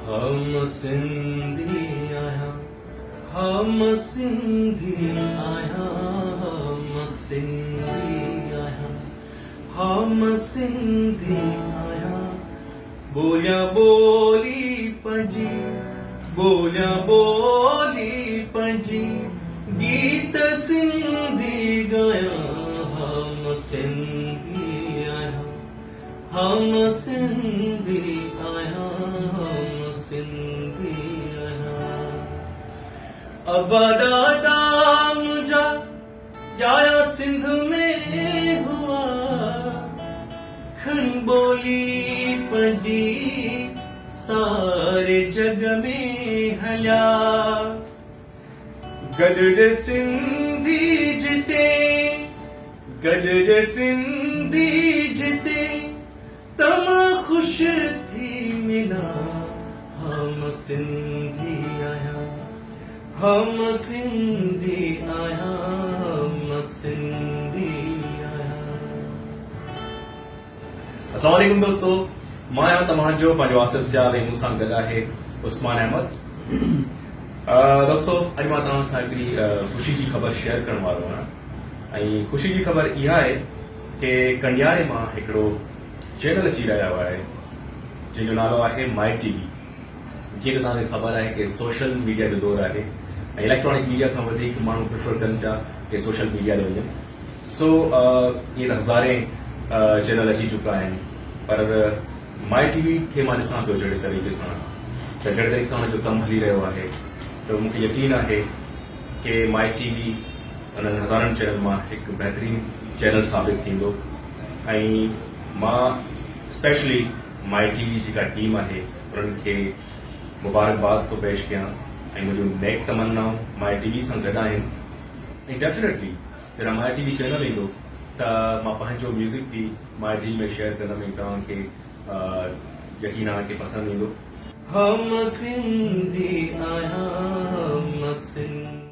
हम सिंधी आहियां, हम सिंधी आहियां, हम सिंधी आहियां, हम सिंधी आहियां। बोलिया बोली पंहिंजी, बोलिया बोली पंहिंजी, गीत सिंधी गायां। हम सिंधी आहियां, हम सिंधी आहियां, हम सिंधी आहियां। अबा ॾाॾा मुंहिंजा ॼाया सिंध में हुआ, खणी ॿोली पंहिंजी सारे जग में हलिया। गॾिजे सिंधी जिते, गॾिजे सिंधी जिते, तमां ख़ुशि थी मिला। हम सिंधी आहियां, हम सिंधी आहियां, हम सिंधी आहियां। अस्सलाम वालेकुम दोस्तों, मां आहियां तव्हांजो पंहिंजो आसिफ सियाल ऐं मूंसां गॾु आहे उस्मान अहमद। दोस्तों, अॼु मां तव्हां सां हिकिड़ी ख़ुशी जी ख़बर शेयर करण वारो आहियां ऐं ख़ुशी जी ख़बर इहा आहे कि कंडियारे मां हिकिड़ो चैनल अची रहियो आहे जंहिंजो नालो आहे माई टीवी। जीअं त तव्हांखे ख़बर आहे कि सोशल मीडिया जो दौरु आहे ऐं इलेक्ट्रॉनिक मीडिया खां वधीक माण्हू प्रिफर कनि था कि सोशल मीडिया ते वञनि। सो ईअं त हज़ारे चैनल अची चुका आहिनि, पर माई टीवी खे मां ॾिसां पियो जहिड़े तरीक़े सां, त जहिड़े तरीक़े सां हुनजो कमु हली रहियो आहे, त मूंखे यकीन आहे कि माई टीवी उन्हनि हज़ारनि चैनल मां हिकु बहितरीनु चैनल साबित थींदो। ऐं मां स्पेशली माई टीवी जेका टीम आहे उन्हनि खे मुबारकबाद थो पेश कयां ऐं मुंहिंजूं नेक तमन्नाऊं माई टीवी सां गॾु आहिनि। ऐं डेफिनेटली जॾहिं माई टीवी चैनल ईंदो त मां पंहिंजो म्यूज़िक बि माई टीवी में शेयर कंदुमि ऐं तव्हांखे यकीन आहे कि पसंदि ईंदो। हम सिंधी आहियां, हम सिंधी